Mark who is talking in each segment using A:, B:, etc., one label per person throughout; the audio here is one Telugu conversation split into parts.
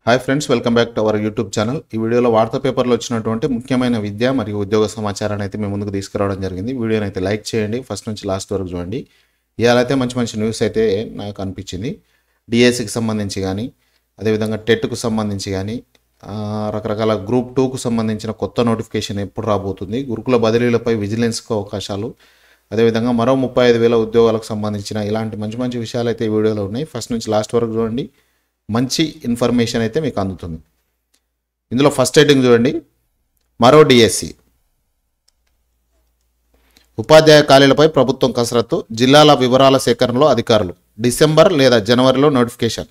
A: Hi friends, welcome back to our YouTube channel. ఈ వీడియోలో వార్తా పేపర్లో వచ్చినటువంటి ముఖ్యమైన విద్య మరియు ఉద్యోగ సమాచారాన్ని అయితే మేము ముందుకు తీసుకురావడం జరిగింది. వీడియోని అయితే లైక్ చేయండి, ఫస్ట్ నుంచి లాస్ట్ వరకు చూడండి. ఇవాళ అయితే మంచి మంచి న్యూస్ అయితే నాకు అనిపించింది. డిఎస్సికి సంబంధించి కానీ, అదేవిధంగా టెట్కు సంబంధించి కానీ, రకరకాల గ్రూప్ 2కు సంబంధించిన కొత్త నోటిఫికేషన్ ఎప్పుడు రాబోతుంది, గురుకుల బదిలీలపై విజిలెన్స్కు అవకాశాలు, అదేవిధంగా మరో 35,000 ఉద్యోగాలకు సంబంధించిన ఇలాంటి మంచి మంచి విషయాలు అయితే ఈ వీడియోలో ఉన్నాయి. ఫస్ట్ నుంచి లాస్ట్ వరకు చూడండి, మంచి ఇన్ఫర్మేషన్ అయితే మీకు అందుతుంది. ఇందులో ఫస్ట్ హెడ్డింగ్ చూడండి, మరో డిఎస్సి ఉపాధ్యాయ ఖాళీలపై ప్రభుత్వం కసరత్తు, జిల్లాల వివరాల సేకరణలో అధికారులు, డిసెంబర్ లేదా జనవరిలో నోటిఫికేషన్,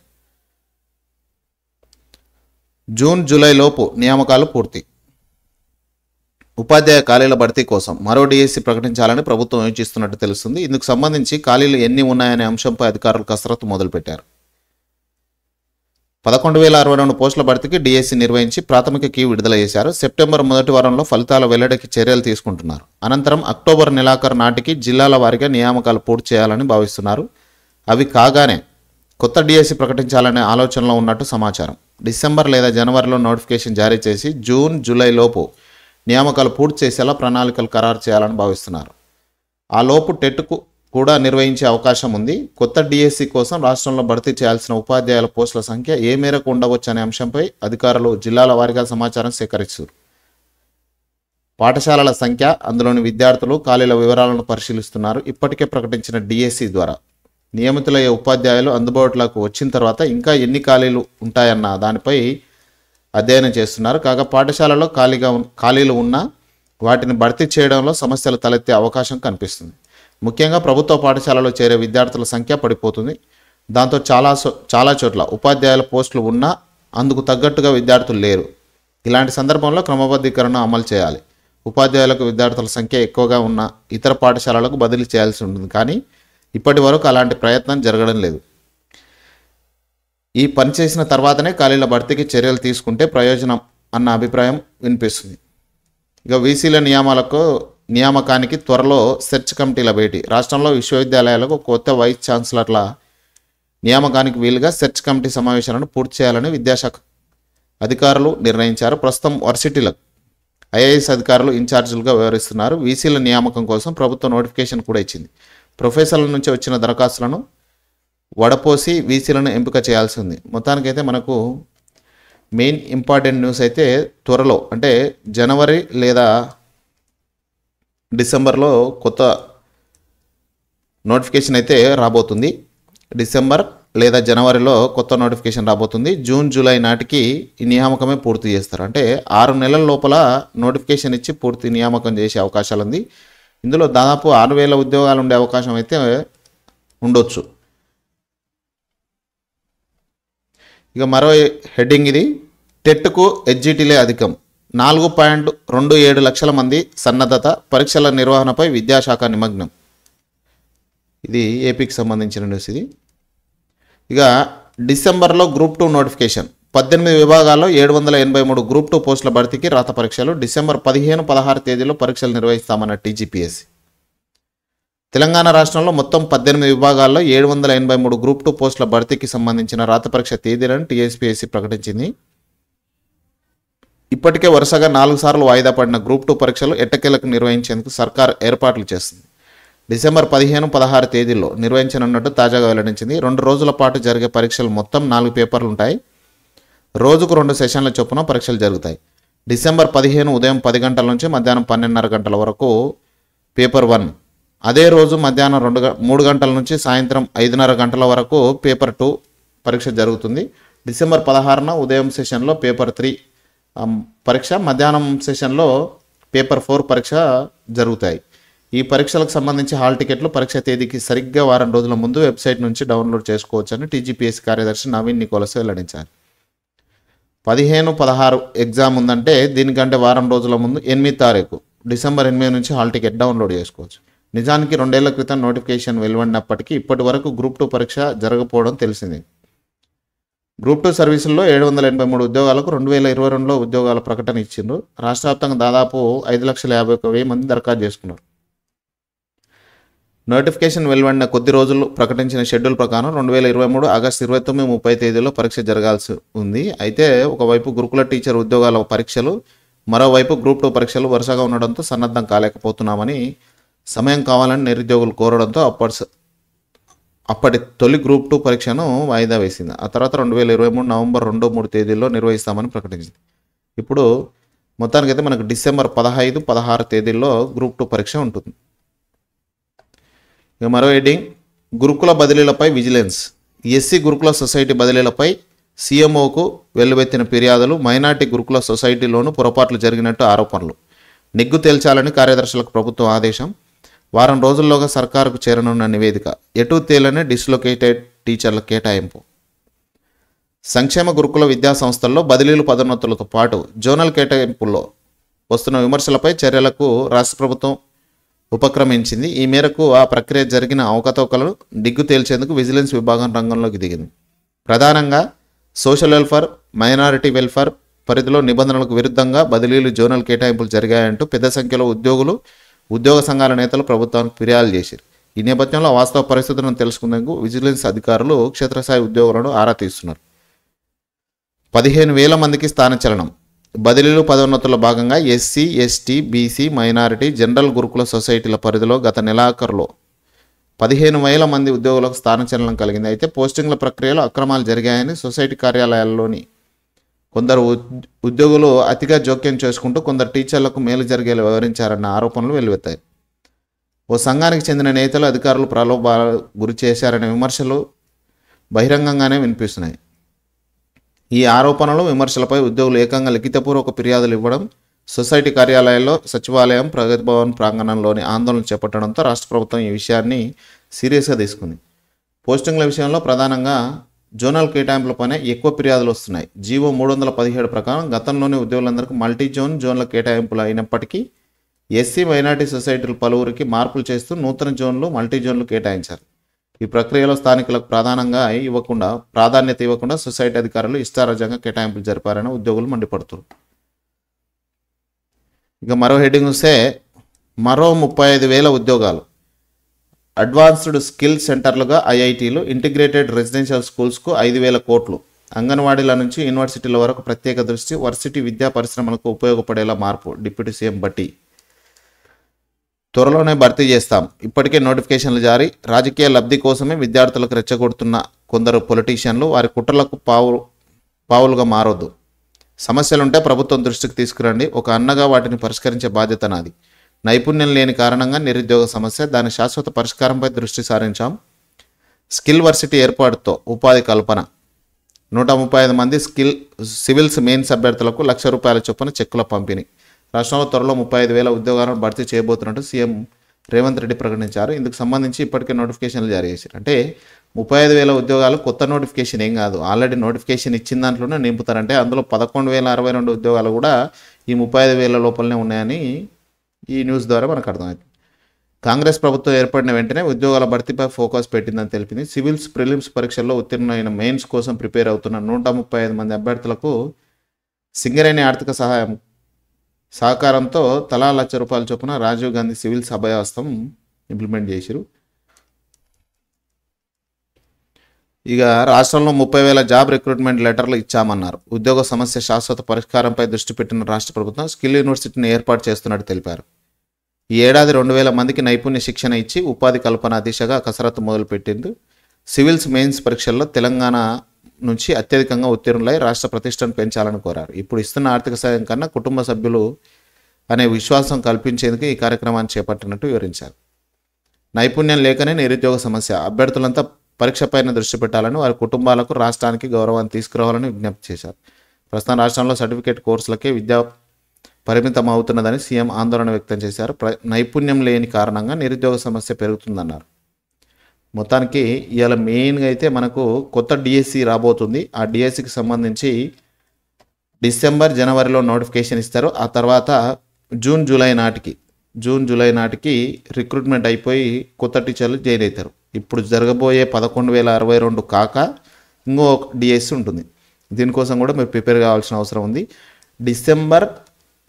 A: జూన్ జూలై లోపు నియామకాలు పూర్తి. ఉపాధ్యాయ ఖాళీల భర్తీ కోసం మరో డిఎస్సి ప్రకటించాలని ప్రభుత్వం యోచిస్తున్నట్టు తెలుస్తుంది. ఇందుకు సంబంధించి ఖాళీలు ఎన్ని ఉన్నాయనే అంశంపై అధికారులు కసరత్తు మొదలుపెట్టారు. 11,062 పోస్టుల భర్తీకి డిఎస్సి నిర్వహించి ప్రాథమిక కీ విడుదల చేశారు. సెప్టెంబర్ మొదటి వారంలో ఫలితాల వెల్లడికి చర్యలు తీసుకుంటున్నారు. అనంతరం అక్టోబర్ నెలాఖరు నాటికి జిల్లాల వారీగా నియామకాలు పూర్తి చేయాలని భావిస్తున్నారు. అవి కాగానే కొత్త డిఎస్సి ప్రకటించాలనే ఆలోచనలో ఉన్నట్టు సమాచారం. డిసెంబర్ లేదా జనవరిలో నోటిఫికేషన్ జారీ చేసి జూన్ జూలై లోపు నియామకాలు పూర్తి చేసేలా ప్రణాళికలు ఖరారు చేయాలని భావిస్తున్నారు. ఆ లోపు టెట్కు కూడా నిర్వహించే అవకాశం ఉంది. కొత్త డిఎస్సి కోసం రాష్ట్రంలో భర్తీ చేయాల్సిన ఉపాధ్యాయుల పోస్టుల సంఖ్య ఏ మేరకు ఉండవచ్చు అనే అంశంపై అధికారులు జిల్లాల వారీగా సమాచారం సేకరిస్తారు. పాఠశాలల సంఖ్య, అందులోని విద్యార్థులు, ఖాళీల వివరాలను పరిశీలిస్తున్నారు. ఇప్పటికే ప్రకటించిన డిఎస్సి ద్వారా నియమితులయ్యే ఉపాధ్యాయులు అందుబాటులోకి వచ్చిన తర్వాత ఇంకా ఎన్ని ఖాళీలు ఉంటాయన్న దానిపై అధ్యయనం చేస్తున్నారు. కాగా పాఠశాలలో ఖాళీలు ఉన్నా వాటిని భర్తీ చేయడంలో సమస్యలు తలెత్తే అవకాశం కనిపిస్తుంది. ముఖ్యంగా ప్రభుత్వ పాఠశాలలో చేరే విద్యార్థుల సంఖ్య పడిపోతుంది. దాంతో చాలా చోట్ల ఉపాధ్యాయుల పోస్టులు ఉన్నా అందుకు తగ్గట్టుగా విద్యార్థులు లేరు. ఇలాంటి సందర్భంలో క్రమబద్ధీకరణ అమలు చేయాలి. ఉపాధ్యాయులకు విద్యార్థుల సంఖ్య ఎక్కువగా ఉన్న ఇతర పాఠశాలలకు బదిలీ చేయాల్సి ఉంటుంది. కానీ ఇప్పటి వరకు అలాంటి ప్రయత్నం జరగడం లేదు. ఈ పని చేసిన తర్వాతనే ఖాళీల భర్తీకి చర్యలు తీసుకుంటే ప్రయోజనం అన్న అభిప్రాయం వినిపిస్తుంది. ఇక వీసీల నియామకానికి త్వరలో సెర్చ్ కమిటీల భేటీ. రాష్ట్రంలో విశ్వవిద్యాలయాలకు కొత్త వైస్ ఛాన్సలర్ల నియామకానికి వీలుగా సెర్చ్ కమిటీ సమావేశాలను పూర్తి చేయాలని విద్యాశాఖ అధికారులు నిర్ణయించారు. ప్రస్తుతం వర్సిటీలకు ఐఏఎస్ అధికారులు ఇన్ఛార్జీలుగా వ్యవహరిస్తున్నారు. వీసీల నియామకం కోసం ప్రభుత్వం నోటిఫికేషన్ కూడా ఇచ్చింది. ప్రొఫెసర్ల నుంచి వచ్చిన దరఖాస్తులను వడపోసి వీసీలను ఎంపిక చేయాల్సి ఉంది. మొత్తానికైతే మనకు మెయిన్ ఇంపార్టెంట్ న్యూస్ అయితే త్వరలో అంటే జనవరి లేదా డిసెంబర్లో కొత్త నోటిఫికేషన్ అయితే రాబోతుంది. డిసెంబర్ లేదా జనవరిలో కొత్త నోటిఫికేషన్ రాబోతుంది. జూన్ జూలై నాటికి ఈ నియామకమే పూర్తి చేస్తారు. అంటే 6 నెలల లోపల నోటిఫికేషన్ ఇచ్చి పూర్తి నియామకం చేసే అవకాశాలు ఉంది. ఇందులో దాదాపు 6,000 ఉద్యోగాలు ఉండే అవకాశం అయితే ఉండొచ్చు. ఇక మరో హెడ్డింగ్ ఇది, టెట్కు హెచ్జిటిలే అధికం, 4.27 లక్షల మంది సన్నద్ధత, పరీక్షల నిర్వహణపై విద్యాశాఖ నిమగ్నం. ఇది ఏపీకి సంబంధించిన న్యూస్ ఇది. ఇక డిసెంబర్లో గ్రూప్ 2 నోటిఫికేషన్, 18 విభాగాల్లో 783 గ్రూప్ 2 పోస్టుల భర్తీకి రాత పరీక్షలు. డిసెంబర్ 15, 16 తేదీలో పరీక్షలు నిర్వహిస్తామన్న టీజీపీఎస్సీ. తెలంగాణ రాష్ట్రంలో మొత్తం 18 విభాగాల్లో 783 గ్రూప్ 2 పోస్టుల భర్తీకి సంబంధించిన రాత పరీక్ష తేదీలను టీఎస్పీఎస్సీ ప్రకటించింది. ఇప్పటికే వరుసగా 4 సార్లు వాయిదా పడిన గ్రూప్ 2 పరీక్షలు ఎట్టకేలకు నిర్వహించేందుకు సర్కార్ ఏర్పాట్లు చేస్తుంది. డిసెంబర్ 15, 16 తేదీల్లో నిర్వహించనున్నట్టు తాజాగా వెల్లడించింది. 2 రోజుల పాటు జరిగే పరీక్షలు మొత్తం 4 పేపర్లు ఉంటాయి. రోజుకు 2 సెషన్ల చొప్పున పరీక్షలు జరుగుతాయి. డిసెంబర్ 15 ఉదయం 10 గంటల నుంచి మధ్యాహ్నం 12:30 గంటల వరకు పేపర్ 1, అదే రోజు మధ్యాహ్నం 3 గంటల నుంచి సాయంత్రం 5:30 గంటల వరకు పేపర్ 2 పరీక్ష జరుగుతుంది. డిసెంబర్ 16న ఉదయం సెషన్లో పేపర్ 3 పరీక్ష, మధ్యాహ్నం సెషన్లో పేపర్ 4 పరీక్ష జరుగుతాయి. ఈ పరీక్షలకు సంబంధించి హాల్ టికెట్లు పరీక్ష తేదీకి సరిగ్గా వారం రోజుల ముందు వెబ్సైట్ నుంచి డౌన్లోడ్ చేసుకోవచ్చని టీజీపీఎస్సీ కార్యదర్శి నవీన్ నికోలస్ వెల్లడించారు. 15, 16 ఎగ్జామ్ ఉందంటే దీనికంటే వారం రోజుల ముందు 8 తారీఖు డిసెంబర్ 8 నుంచి హాల్ టికెట్ డౌన్లోడ్ చేసుకోవచ్చు. నిజానికి 2 ఏళ్ల క్రితం నోటిఫికేషన్ వెలువడినప్పటికీ ఇప్పటి వరకు గ్రూప్ 2 పరీక్ష జరగకపోవడం తెలిసింది. గ్రూప్ 2 సర్వీసుల్లో 783 ఉద్యోగాలకు 2022లో ఉద్యోగాల ప్రకటన ఇచ్చిండ్రు. రాష్ట్ర వ్యాప్తంగా దాదాపు 5,51,000 మంది దరఖాస్తు చేసుకున్నారు. నోటిఫికేషన్ వెలువడిన కొద్ది రోజులు ప్రకటించిన షెడ్యూల్ ప్రకారం 2023 ఆగస్టు 29, 30 తేదీల్లో పరీక్ష జరగాల్సి ఉంది. అయితే ఒకవైపు గురుకుల టీచర్ ఉద్యోగాల పరీక్షలు, మరోవైపు గ్రూప్ 2 పరీక్షలు వరుసగా ఉండడంతో సన్నద్ధం కాలేకపోతున్నామని, సమయం కావాలని నిరుద్యోగులు కోరడంతో అప్పటి తొలి గ్రూప్ 2 పరీక్షను వాయిదా వేసింది. ఆ తర్వాత 2023 నవంబర్ 2, 3 తేదీల్లో నిర్వహిస్తామని ప్రకటించింది. ఇప్పుడు మొత్తానికైతే మనకు డిసెంబర్ 15, 16 తేదీల్లో గ్రూప్ 2 పరీక్ష ఉంటుంది. ఇక మరో హెడ్డింగ్, గురుకుల బదిలీలపై విజిలెన్స్. ఎస్సీ గురుకుల సొసైటీ బదిలీలపై సీఎంఓకు వెల్లువెత్తిన ఫిర్యాదులు, మైనార్టీ గురుకుల సొసైటీలోనూ పొరపాట్లు జరిగినట్టు ఆరోపణలు. నిగ్గు తేల్చాలని కార్యదర్శులకు ప్రభుత్వం ఆదేశం. వారం రోజుల్లోగా సర్కారుకు చేరనున్న నివేదిక. ఎటూ తేలని డిస్లొకేటెడ్ టీచర్ల కేటాయింపు. సంక్షేమ గురుకుల విద్యా సంస్థల్లో బదిలీలు, పదోన్నతులతో పాటు జోనల్ కేటాయింపుల్లో వస్తున్న విమర్శలపై చర్యలకు రాష్ట్ర ప్రభుత్వం ఉపక్రమించింది. ఈ మేరకు ఆ ప్రక్రియ జరిగిన అవకతవకలను నిగ్గు తేల్చేందుకు విజిలెన్స్ విభాగం రంగంలోకి దిగింది. ప్రధానంగా సోషల్ వెల్ఫేర్, మైనారిటీ వెల్ఫేర్ పరిధిలో నిబంధనలకు విరుద్ధంగా బదిలీలు, జోనల్ కేటాయింపులు జరిగాయంటూ పెద్ద సంఖ్యలో ఉద్యోగులు, ఉద్యోగ సంఘాల నేతలు ప్రభుత్వానికి ఫిర్యాదు చేశారు. ఈ నేపథ్యంలో వాస్తవ పరిస్థితులను తెలుసుకునేందుకు విజిలెన్స్ అధికారులు క్షేత్రస్థాయి ఉద్యోగులను ఆరా తీస్తున్నారు. 15,000 మందికి స్థానచలనం. బదిలీలు, పదోన్నతుల్లో భాగంగా SC, ST, BC, minority, general గురుకుల సొసైటీల పరిధిలో గత నెలాఖరులో 15,000 మంది ఉద్యోగులకు స్థానచలనం కలిగింది. అయితే పోస్టింగ్ల ప్రక్రియలో అక్రమాలు జరిగాయని సొసైటీ కార్యాలయాల్లోని కొందరు ఉద్యోగులు అతిగా జోక్యం చేసుకుంటూ కొందరు టీచర్లకు మేలు జరిగేలా వివరించారన్న ఆరోపణలు వెల్లువెత్తాయి. ఓ సంఘానికి చెందిన నేతలు అధికారులు ప్రలోభాలు గురి చేశారనే విమర్శలు బహిరంగంగానే వినిపిస్తున్నాయి. ఈ ఆరోపణలు, విమర్శలపై ఉద్యోగులు ఏకంగా లిఖితపూర్వక ఫిర్యాదులు ఇవ్వడం, సొసైటీ కార్యాలయాల్లో, సచివాలయం, ప్రగతి భవన్ ప్రాంగణంలోని ఆందోళన చేపట్టడంతో రాష్ట్ర ప్రభుత్వం ఈ విషయాన్ని సీరియస్గా తీసుకుంది. పోస్టింగ్ల విషయంలో ప్రధానంగా జోనల్ కేటాయింపులపైనే ఎక్కువ ఫిర్యాదులు వస్తున్నాయి. జీవో 317 ప్రకారం గతంలోనే ఉద్యోగులందరికీ మల్టీ జోన్ల కేటాయింపులు అయినప్పటికీ ఎస్సీ, మైనార్టీ సొసైటీలు పలువురికి మార్పులు చేస్తూ నూతన జోన్లు, మల్టీ జోన్లు కేటాయించారు. ఈ ప్రక్రియలో స్థానికులకు ప్రాధాన్యత ఇవ్వకుండా సొసైటీ అధికారులు ఇష్టారాజ్యంగా కేటాయింపులు జరిపారని ఉద్యోగులు మండిపడుతున్నారు. ఇక మరో హెడ్డింగ్ చూస్తే, మరో 35,000 ఉద్యోగాలు. అడ్వాన్స్డ్ స్కిల్ సెంటర్లుగా ఐఐటీలు, ఇంటిగ్రేటెడ్ రెసిడెన్షియల్ స్కూల్స్కు 5,000 కోట్లు. అంగన్వాడీల నుంచి యూనివర్సిటీల వరకు ప్రత్యేక దృష్టి. వర్సిటీ విద్యా పరిశ్రమలకు ఉపయోగపడేలా మార్పు. Deputy CM Bhatti. త్వరలోనే భర్తీ చేస్తాం. ఇప్పటికే నోటిఫికేషన్లు జారీ. రాజకీయ లబ్ధి కోసమే విద్యార్థులకు రెచ్చగొడుతున్న కొందరు పొలిటీషియన్లు వారి కుట్రలకు పావులుగా మారొద్దు. సమస్యలుంటే ప్రభుత్వం దృష్టికి తీసుకురండి. ఒక అన్నగా వాటిని పరిష్కరించే బాధ్యత నాది. నైపుణ్యం లేని కారణంగా నిరుద్యోగ సమస్య, దాని శాశ్వత పరిష్కారంపై దృష్టి సారించాం. స్కిల్ వర్సిటీ ఏర్పాటుతో ఉపాధి కల్పన. 135 మంది సివిల్స్ మెయిన్స్ అభ్యర్థులకు ₹1,00,000 చొప్పున చెక్కుల పంపిణీ. రాష్ట్రంలో త్వరలో 35,000 ఉద్యోగాలను భర్తీ చేయబోతున్నట్టు సీఎం రేవంత్ రెడ్డి ప్రకటించారు. ఇందుకు సంబంధించి ఇప్పటికే నోటిఫికేషన్లు జారీ చేశారు. అంటే 35,000 ఉద్యోగాలు కొత్త నోటిఫికేషన్ ఏం కాదు, ఆల్రెడీ నోటిఫికేషన్ ఇచ్చిన దాంట్లోనే నింపుతారంటే అందులో 11,062 ఉద్యోగాలు కూడా ఈ 35,000 లోపలనే ఉన్నాయని ఈ న్యూస్ ద్వారా మనకు అర్థమవుతుంది. కాంగ్రెస్ ప్రభుత్వం ఏర్పడిన వెంటనే ఉద్యోగాల భర్తీపై ఫోకస్ పెట్టిందని తెలిపింది. సివిల్స్ ప్రిలిమ్స్ పరీక్షల్లో ఉత్తీర్ణమైన మెయిన్స్ కోసం ప్రిపేర్ అవుతున్న 135 మంది అభ్యర్థులకు సింగరేణి ఆర్థిక సహకారంతో తలా ₹1,00,000 చొప్పున రాజీవ్ గాంధీ సివిల్స్ అభయహస్తం ఇంప్లిమెంట్ చేశారు. ఇక రాష్ట్రంలో 30,000 జాబ్ రిక్రూట్మెంట్ లెటర్లు ఇచ్చామన్నారు. ఉద్యోగ సమస్య శాశ్వత పరిష్కారంపై దృష్టి పెట్టిన రాష్ట్ర ప్రభుత్వం స్కిల్ యూనివర్సిటీని ఏర్పాటు చేస్తున్నట్టు తెలిపారు. ఈ ఏడాది 2,000 మందికి నైపుణ్య శిక్షణ ఇచ్చి ఉపాధి కల్పన దిశగా కసరత్తు మొదలుపెట్టింది. సివిల్స్ మెయిన్స్ పరీక్షల్లో తెలంగాణ నుంచి అత్యధికంగా ఉత్తీర్ణులై రాష్ట్ర ప్రతిష్టను పెంచాలని కోరారు. ఇప్పుడు ఇస్తున్న ఆర్థిక సాయం కన్నా కుటుంబ సభ్యులు అనే విశ్వాసం కల్పించేందుకు ఈ కార్యక్రమాన్ని చేపట్టినట్టు వివరించారు. నైపుణ్యం లేకనే నిరుద్యోగ సమస్య. అభ్యర్థులంతా పరీక్షపైన దృష్టి పెట్టాలని, వారి కుటుంబాలకు, రాష్ట్రానికి గౌరవాన్ని తీసుకురావాలని విజ్ఞప్తి చేశారు. ప్రస్తుతం రాష్ట్రంలో సర్టిఫికేట్ కోర్సులకే విద్య పరిమితం అవుతున్నదని సీఎం ఆందోళన వ్యక్తం చేశారు. నైపుణ్యం లేని కారణంగా నిరుద్యోగ సమస్య పెరుగుతుందన్నారు. మొత్తానికి ఇవాళ మెయిన్గా అయితే మనకు కొత్త డిఎస్సి రాబోతుంది. ఆ డిఎస్సికి సంబంధించి డిసెంబర్, జనవరిలో నోటిఫికేషన్ ఇస్తారు. ఆ తర్వాత జూన్, జూలై నాటికి రిక్రూట్మెంట్ అయిపోయి కొత్త టీచర్లు జాయిన్ అవుతారు. ఇప్పుడు జరగబోయే 11,062 కాక ఇంకో డిఎస్సి ఉంటుంది. దీనికోసం కూడా మీరు ప్రిపేర్ కావాల్సిన అవసరం ఉంది. డిసెంబర్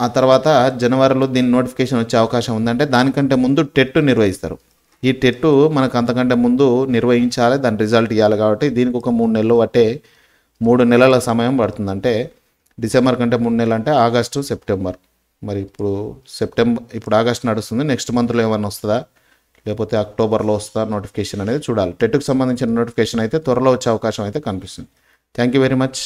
A: ఆ తర్వాత జనవరిలో దీని నోటిఫికేషన్ వచ్చే అవకాశం ఉందంటే దానికంటే ముందు టెట్ నిర్వహిస్తారు. ఈ టెట్ మనకు అంతకంటే ముందు నిర్వహించాలి, దాని రిజల్ట్ ఇవ్వాలి. కాబట్టి దీనికి ఒక 3 నెలలు అంటే 3 నెలల సమయం పడుతుంది. అంటే డిసెంబర్ కంటే 3 నెలలు అంటే ఆగస్టు, సెప్టెంబర్. మరి ఇప్పుడు ఆగస్ట్ నడుస్తుంది. నెక్స్ట్ మంత్లో ఏమన్నా వస్తుందా లేకపోతే అక్టోబర్లో వస్తుందా నోటిఫికేషన్ అనేది చూడాలి. టెట్కి సంబంధించిన నోటిఫికేషన్ అయితే త్వరలో వచ్చే అవకాశం అయితే కనిపిస్తుంది. Thank you very much.